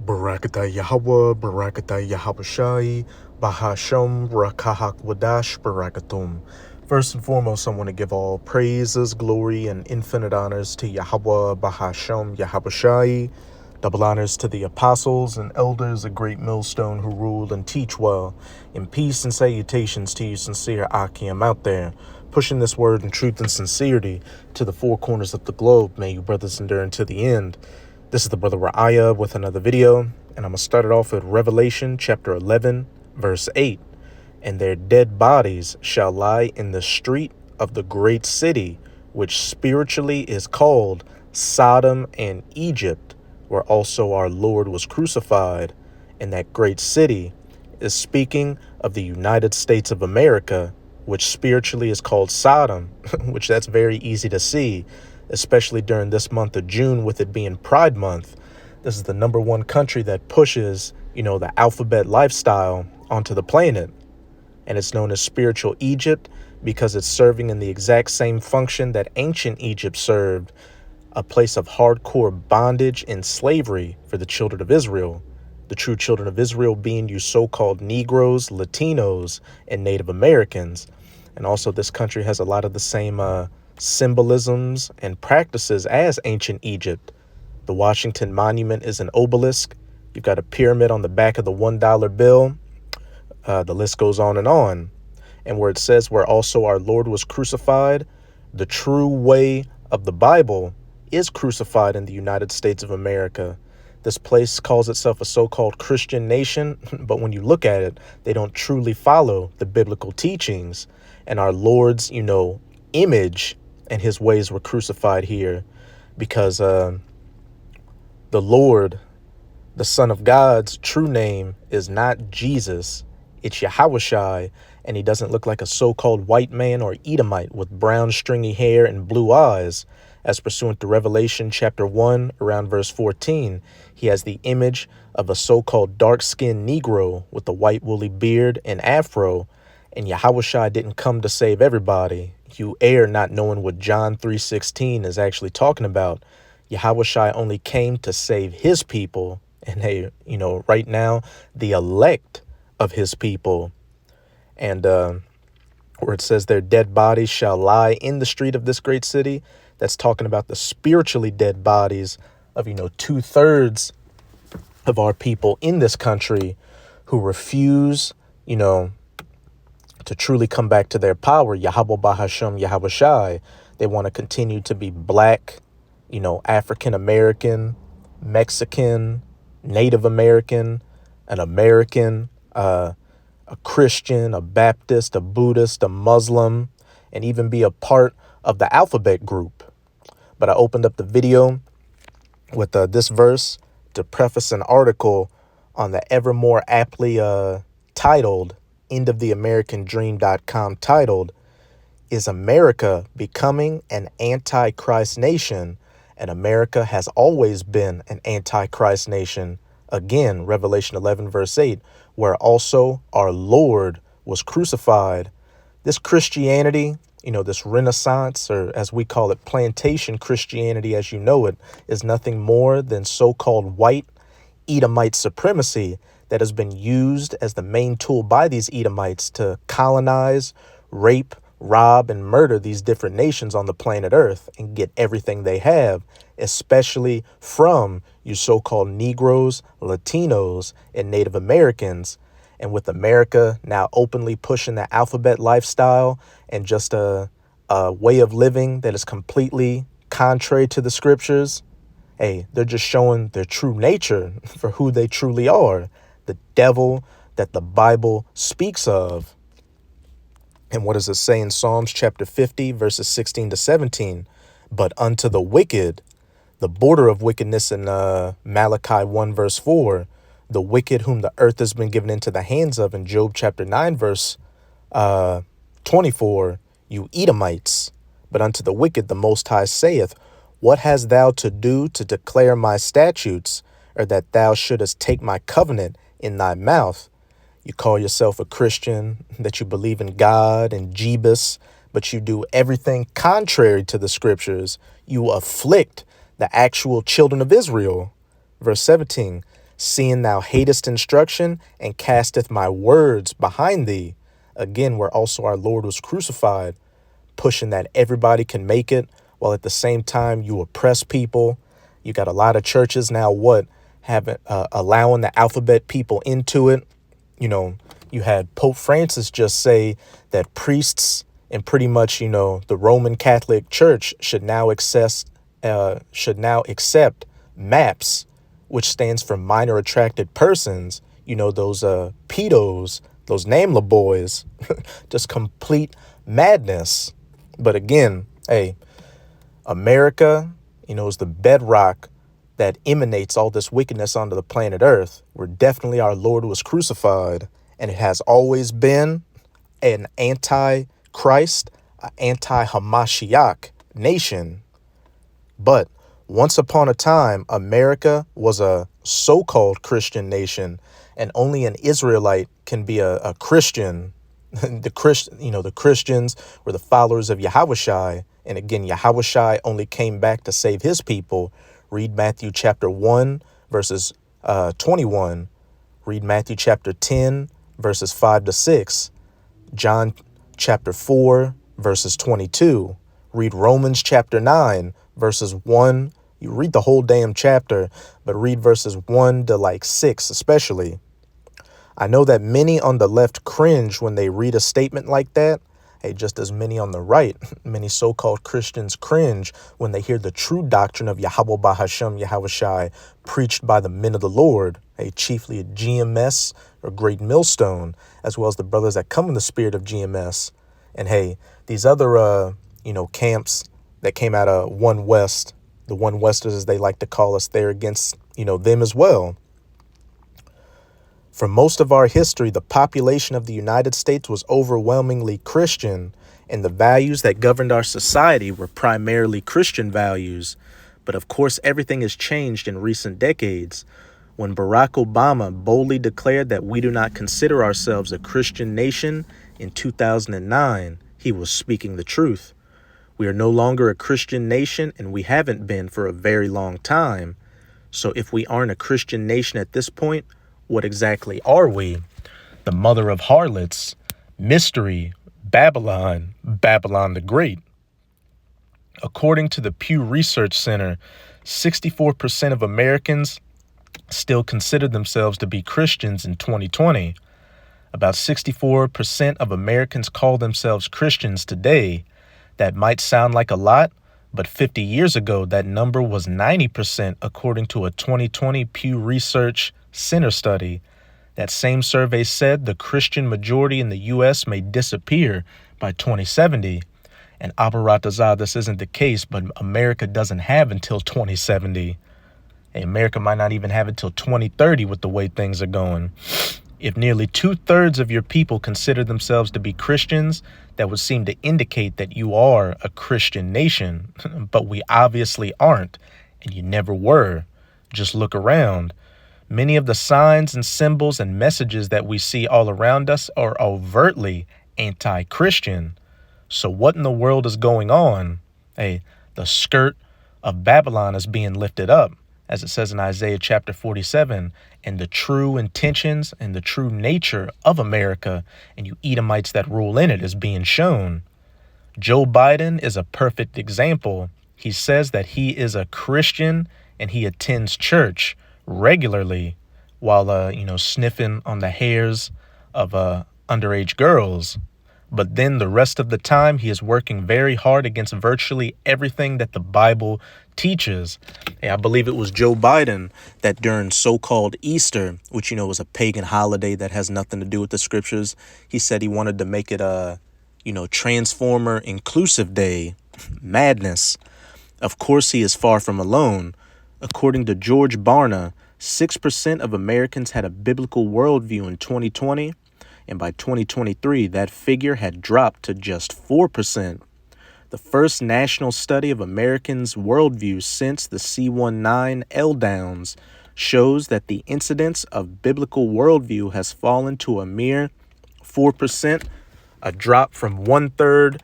Barakatah Yahweh, Barakatah Yahawashi, Bahasham, Rakahak Wadash, Barakatum. First and foremost, I want to give all praises, glory, and infinite honors to Yahweh, Bahasham, Yahawashi. Double honors to the apostles and elders, a great millstone who rule and teach well. In peace and salutations to you sincere Akim out there, pushing this word in truth and sincerity to the four corners of the globe. May you brothers endure until the end. This is the brother Ra'aya with another video, and I'm going to start it off with Revelation chapter 11, verse 8. And their dead bodies shall lie in the street of the great city, which spiritually is called Sodom and Egypt, where also our Lord was crucified. And that great city is speaking of the United States of America, which spiritually is called Sodom, which that's very easy to see, especially during this month of June with it being Pride Month. This is the number one country that pushes, the alphabet lifestyle onto the planet. And it's known as spiritual Egypt because it's serving in the exact same function that ancient Egypt served, a place of hardcore bondage and slavery for the children of Israel. The true children of Israel being you so-called Negroes, Latinos, and Native Americans. And also this country has a lot of the same symbolisms and practices as ancient Egypt. The Washington Monument is an obelisk. You've got a pyramid on the back of the $1 bill. The list goes on. And where it says where also our Lord was crucified, the true way of the Bible is crucified in the United States of America. This place calls itself a so-called Christian nation, but when you look at it, they don't truly follow the biblical teachings. And our Lord's, image and his ways were crucified here because the Lord, the Son of God's true name is not Jesus. It's Yahawashi, and he doesn't look like a so-called white man or Edomite with brown stringy hair and blue eyes. As pursuant to Revelation chapter 1, around verse 14, he has the image of a so-called dark-skinned Negro with a white woolly beard and afro, and Yahawashi didn't come to save everybody. You err not knowing what John 3:16 is actually talking about. Yahawashi only came to save his people, and hey, right now, the elect of his people. And where it says their dead bodies shall lie in the street of this great city, that's talking about the spiritually dead bodies of, 2/3 of our people in this country who refuse, to truly come back to their power. Yahweh Bahasham Yahawashi. They want to continue to be black, African American, Mexican, Native American, an American, a Christian, a Baptist, a Buddhist, a Muslim, and even be a part of the alphabet group. But I opened up the video with this verse to preface an article on the ever more aptly titled endoftheamericandream.com, titled, "Is America Becoming an Antichrist Nation?" And America has always been an Antichrist nation. Again, Revelation 11, verse 8, where also our Lord was crucified. This Christianity, this Renaissance, or as we call it, plantation Christianity as you know it, is nothing more than so-called white Edomite supremacy that has been used as the main tool by these Edomites to colonize, rape, rob, and murder these different nations on the planet Earth and get everything they have, especially from you so-called Negroes, Latinos, and Native Americans. And with America now openly pushing the alphabet lifestyle and just a way of living that is completely contrary to the scriptures, hey, they're just showing their true nature for who they truly are, the devil that the Bible speaks of. And what does it say in Psalms chapter 50, verses 16 to 17? But unto the wicked, the border of wickedness in Malachi 1, verse 4, the wicked whom the earth has been given into the hands of in Job chapter 9, verse 24, you Edomites. But unto the wicked the Most High saith, what hast thou to do to declare my statutes, or that thou shouldest take my covenant in thy mouth? You call yourself a Christian, that you believe in God and Jebus, but you do everything contrary to the scriptures. You afflict the actual children of Israel. Verse 17, seeing thou hatest instruction and casteth my words behind thee. Again, where also our Lord was crucified, pushing that everybody can make it, while at the same time you oppress people. You got a lot of churches now, allowing the alphabet people into it. You know, you had Pope Francis just say that priests and pretty much, the Roman Catholic Church should now accept MAPS, which stands for minor attracted persons. Those pedos, those NAMLA boys, just complete madness. But again, hey, America, is the bedrock that emanates all this wickedness onto the planet Earth, where definitely our Lord was crucified, and it has always been an anti-Christ, an anti-Hamashiach nation. But once upon a time, America was a so-called Christian nation, and only an Israelite can be a Christian. The Christians were the followers of Yahushai. And again, Yahushai only came back to save his people. Read Matthew chapter 1, verses 21. Read Matthew chapter 10, verses 5 to 6. John chapter 4, verses 22. Read Romans chapter 9, verses 1. You read the whole damn chapter, but read verses 1 to 6 especially. I know that many on the left cringe when they read a statement like that. Hey, just as many on the right, many so-called Christians cringe when they hear the true doctrine of Yahweh Bahashem Yahushai preached by the men of the Lord, chiefly at GMS or Great Millstone, as well as the brothers that come in the spirit of GMS. And hey, these other, camps that came out of One West, the One Westers as they like to call us, they're against, them as well. For most of our history, the population of the United States was overwhelmingly Christian, and the values that governed our society were primarily Christian values. But of course, everything has changed in recent decades. When Barack Obama boldly declared that we do not consider ourselves a Christian nation in 2009, he was speaking the truth. We are no longer a Christian nation, and we haven't been for a very long time. So if we aren't a Christian nation at this point, what exactly are we? The mother of harlots, mystery, Babylon the Great. According to the Pew Research Center, 64% of Americans still consider themselves to be Christians in 2020. About 64% of Americans call themselves Christians today. That might sound like a lot, but 50 years ago, that number was 90%, according to a 2020 Pew Research Center study. That same survey said the Christian majority in the U.S. may disappear by 2070. And Abaratazah, this isn't the case, but America doesn't have until 2070. Hey, America might not even have until 2030 with the way things are going. If nearly 2/3 of your people consider themselves to be Christians, that would seem to indicate that you are a Christian nation. But we obviously aren't, and you never were. Just look around. Many of the signs and symbols and messages that we see all around us are overtly anti-Christian. So what in the world is going on? Hey, the skirt of Babylon is being lifted up, as it says in Isaiah chapter 47, and the true intentions and the true nature of America and you Edomites that rule in it is being shown. Joe Biden is a perfect example. He says that he is a Christian and he attends church regularly while, sniffing on the hairs of underage girls. But then the rest of the time, he is working very hard against virtually everything that the Bible teaches. I believe it was Joe Biden that during so-called Easter, which, was a pagan holiday that has nothing to do with the scriptures, he said he wanted to make it a, Transformer Inclusive Day. Madness. Of course, he is far from alone. According to George Barna, 6% of Americans had a biblical worldview in 2020. And by 2023, that figure had dropped to just 4%. The first national study of Americans' worldview since the C-19 L-Downs shows that the incidence of biblical worldview has fallen to a mere 4%, a drop from 1/3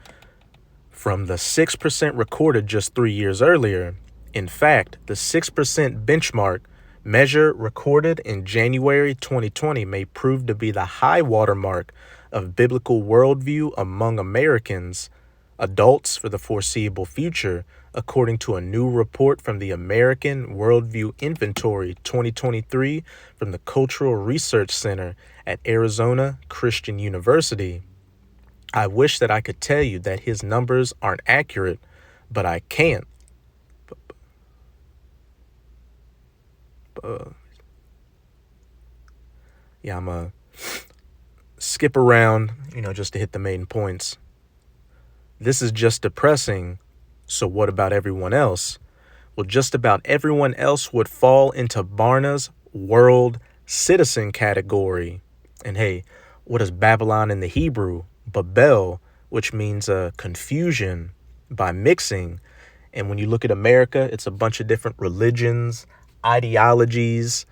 from the 6% recorded just 3 years earlier. In fact, the 6% benchmark Measure recorded in January 2020 may prove to be the high watermark of biblical worldview among Americans, adults for the foreseeable future, according to a new report from the American Worldview Inventory 2023 from the Cultural Research Center at Arizona Christian University. I wish that I could tell you that his numbers aren't accurate, but I can't. I'm going to skip around, just to hit the main points. This is just depressing. So what about everyone else? Well, just about everyone else would fall into Barna's world citizen category. And hey, what is Babylon in the Hebrew? Babel, which means confusion by mixing. And when you look at America, it's a bunch of different religions, ideologies,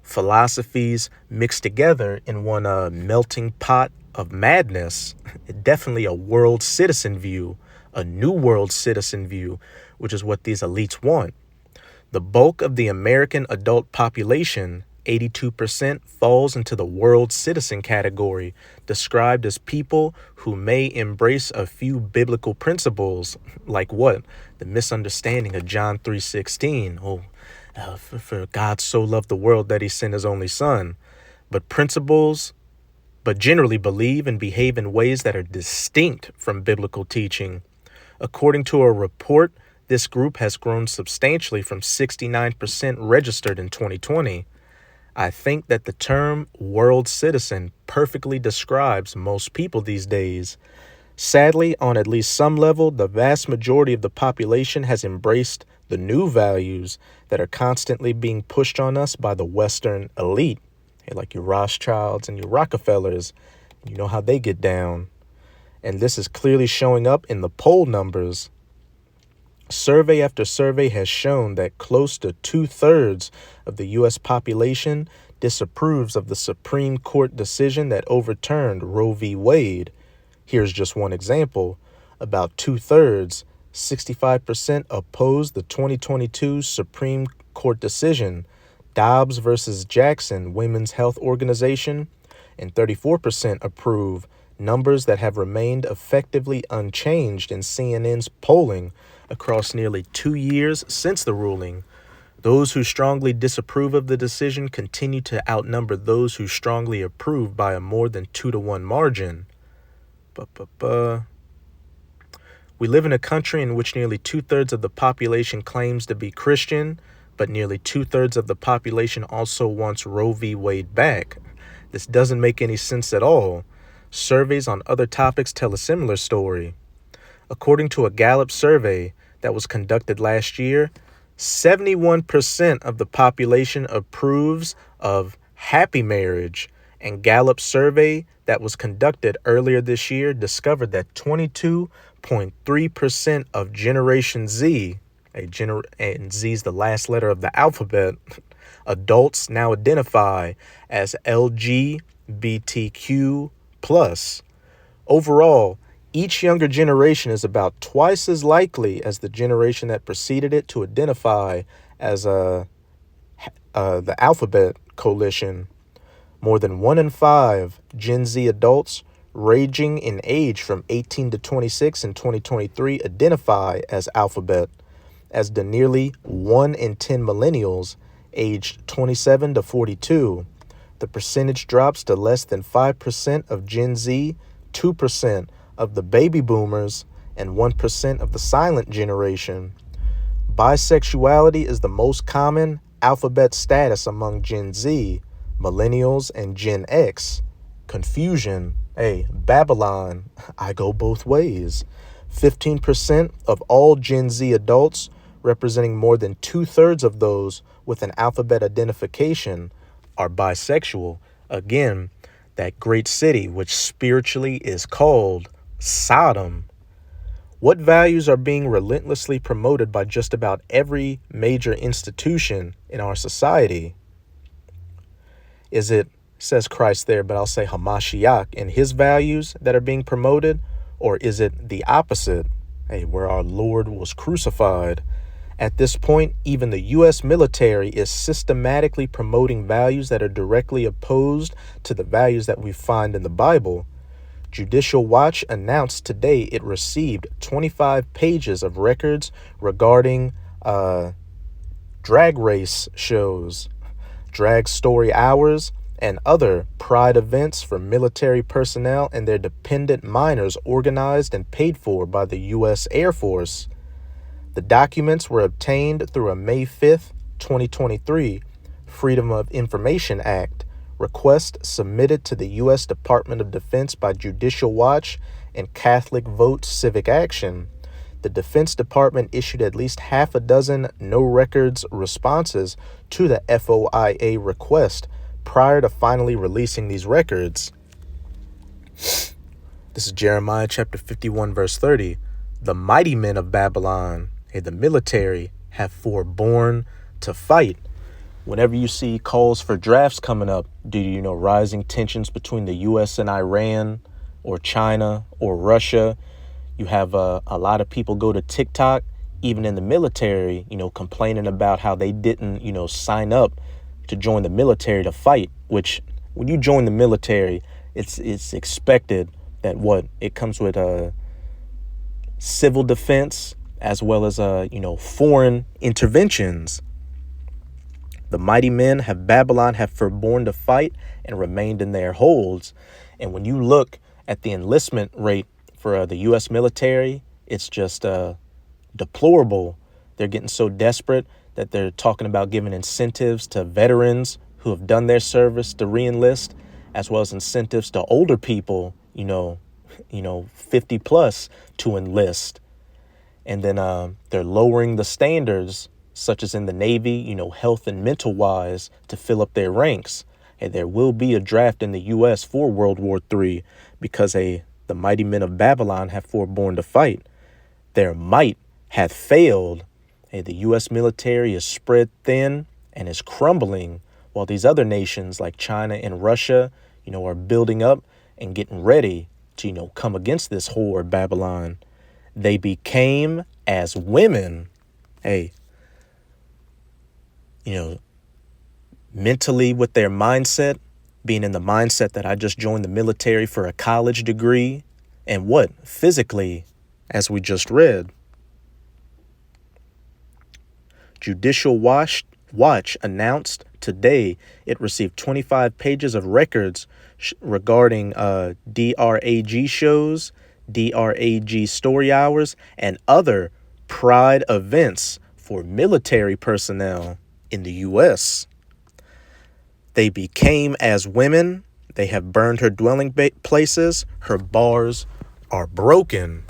philosophies mixed together in one melting pot of madness. Definitely a world citizen view, a new world citizen view, which is what these elites want. The bulk of the American adult population, 82%, falls into the world citizen category, described as people who may embrace a few biblical principles, like what? The misunderstanding of John 3:16. For God so loved the world that he sent his only son. But generally believe and behave in ways that are distinct from biblical teaching. According to a report, this group has grown substantially from 69% registered in 2020. I think that the term world citizen perfectly describes most people these days. Sadly, on at least some level, the vast majority of the population has embraced the new values that are constantly being pushed on us by the Western elite. Like your Rothschilds and your Rockefellers. You know how they get down. And this is clearly showing up in the poll numbers. Survey after survey has shown that close to 2/3 of the U.S. population disapproves of the Supreme Court decision that overturned Roe v. Wade. Here's just one example. About 2/3, 65% oppose the 2022 Supreme Court decision, Dobbs versus Jackson Women's Health Organization, and 34% approve, numbers that have remained effectively unchanged in CNN's polling across nearly 2 years since the ruling. Those who strongly disapprove of the decision continue to outnumber those who strongly approve by a more than 2-to-1 margin. We live in a country in which nearly 2/3 of the population claims to be Christian, but nearly 2/3 of the population also wants Roe v. Wade back. This doesn't make any sense at all. Surveys on other topics tell a similar story. According to a Gallup survey that was conducted last year, 71% of the population approves of happy marriage, and Gallup survey that was conducted earlier this year discovered that 22.3% of Generation Z, and Z is the last letter of the alphabet, adults now identify as LGBTQ+. Overall, each younger generation is about twice as likely as the generation that preceded it to identify as the alphabet coalition. More than 1 in 5 Gen Z adults ranging in age from 18 to 26 in 2023 identify as alphabet, as do nearly 1 in 10 millennials aged 27 to 42. The percentage drops to less than 5% of Gen Z, 2% of the baby boomers, and 1% of the silent generation. Bisexuality is the most common alphabet status among Gen Z, millennials, and Gen X. Confusion, Babylon, I go both ways. 15% of all Gen Z adults, representing more than 2/3 of those with an alphabet identification, are bisexual. Again, that great city which spiritually is called Sodom. What values are being relentlessly promoted by just about every major institution in our society? Is it, says Christ there, but I'll say Hamashiach and his values that are being promoted? Or is it the opposite? Where our Lord was crucified At this point, even the U.S. military is systematically promoting values that are directly opposed to the values that we find in the Bible. Judicial Watch announced today it received 25 pages of records regarding drag race shows, drag story hours, and other pride events for military personnel and their dependent minors organized and paid for by the U.S. Air Force. The documents were obtained through a May 5th, 2023 Freedom of Information Act request submitted to the U.S. Department of Defense by Judicial Watch and Catholic Vote Civic Action. The Defense Department issued at least half a dozen no records responses to the FOIA request prior to finally releasing these records. This is Jeremiah chapter 51, verse 30. The mighty men of Babylon, the military, have forborne to fight. Whenever you see calls for drafts coming up due to, rising tensions between the U.S. and Iran or China or Russia, you have a lot of people go to TikTok, even in the military, complaining about how they didn't, sign up to join the military to fight, which when you join the military, it's expected that it comes with civil defense as well as, foreign interventions. The mighty men of Babylon have forborne to fight and remained in their holds. And when you look at the enlistment rate for the U.S. military, it's just deplorable. They're getting so desperate that they're talking about giving incentives to veterans who have done their service to re-enlist, as well as incentives to older people, 50 plus to enlist. And then they're lowering the standards, such as in the Navy, health and mental wise, to fill up their ranks. And there will be a draft in the U.S. for World War III because the mighty men of Babylon have forborne to fight. Their might hath failed. The U.S. military is spread thin and is crumbling, while these other nations like China and Russia, are building up and getting ready to, come against this whore Babylon. They became as women. Mentally with their mindset, being in the mindset that I just joined the military for a college degree, and physically, as we just read. Judicial Watch announced today it received 25 pages of records regarding DRAG shows, DRAG story hours, and other pride events for military personnel in the U.S. They became as women. They have burned her dwelling places. Her bars are broken.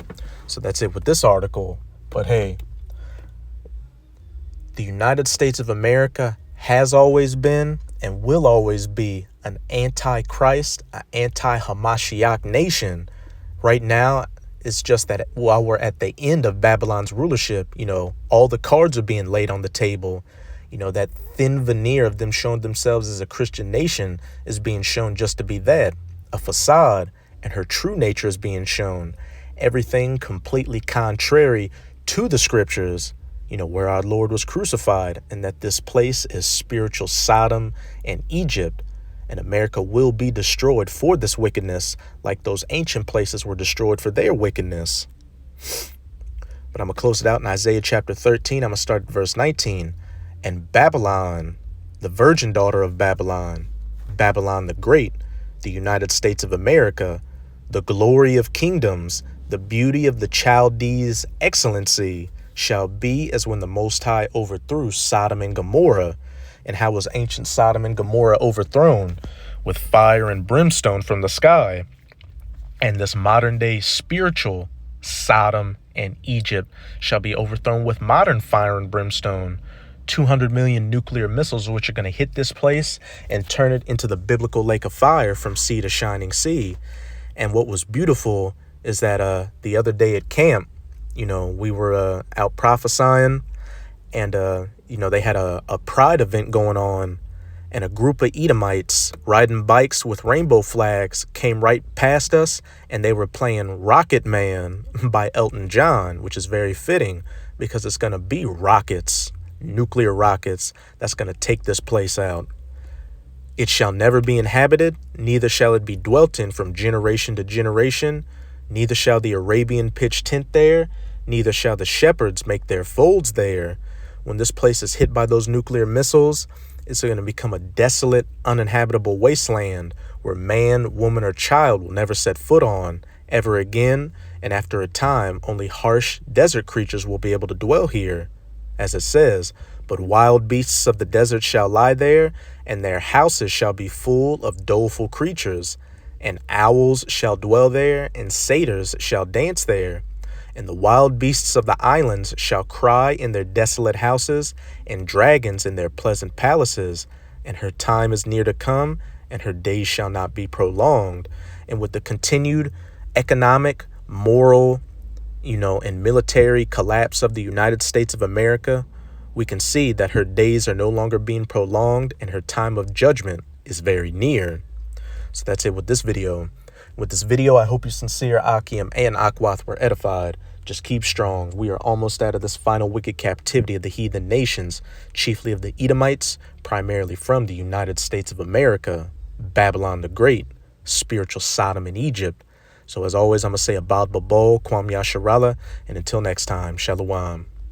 So that's it with this article. But hey, the United States of America has always been and will always be an anti-Christ, an anti-Hamashiach nation. Right now, it's just that while we're at the end of Babylon's rulership, all the cards are being laid on the table. That thin veneer of them showing themselves as a Christian nation is being shown just to be that, a facade, and her true nature is being shown. Everything completely contrary to the scriptures, where our Lord was crucified, and that this place is spiritual Sodom and Egypt, and America will be destroyed for this wickedness, like those ancient places were destroyed for their wickedness. But I'm going to close it out in Isaiah chapter 13. I'm going to start at verse 19. And Babylon, the virgin daughter of Babylon, Babylon the Great, the United States of America, the glory of kingdoms, the beauty of the Chaldees' excellency, shall be as when the Most High overthrew Sodom and Gomorrah. And how was ancient Sodom and Gomorrah overthrown? With fire and brimstone from the sky. And this modern day spiritual Sodom and Egypt shall be overthrown with modern fire and brimstone. 200 million nuclear missiles, which are going to hit this place and turn it into the biblical lake of fire from sea to shining sea. And what was beautiful is that the other day at camp, we were out prophesying, and they had a pride event going on, and a group of Edomites riding bikes with rainbow flags came right past us, and they were playing Rocket Man by Elton John, which is very fitting. because it's going to be rockets, nuclear rockets, that's going to take this place out. It shall never be inhabited, neither shall it be dwelt in from generation to generation, neither shall the Arabian pitch tent there, neither shall the shepherds make their folds there. When this place is hit by those nuclear missiles, it's going to become a desolate, uninhabitable wasteland where man, woman, or child will never set foot on ever again, and after a time, only harsh desert creatures will be able to dwell here. As it says, but wild beasts of the desert shall lie there, and their houses shall be full of doleful creatures, and owls shall dwell there, and satyrs shall dance there. And the wild beasts of the islands shall cry in their desolate houses, and dragons in their pleasant palaces. And her time is near to come, and her days shall not be prolonged. And with the continued economic, moral, and military collapse of the United States of America, we can see that her days are no longer being prolonged, and her time of judgment is very near. So that's it with this video. With this video, I hope you sincere Akim and Akwath were edified. Just keep strong. We are almost out of this final wicked captivity of the heathen nations, chiefly of the Edomites, primarily from the United States of America, Babylon the Great, spiritual Sodom in Egypt. So as always, I'm going to say Abad Babol, Kwam Yasharala, and until next time, Shalom.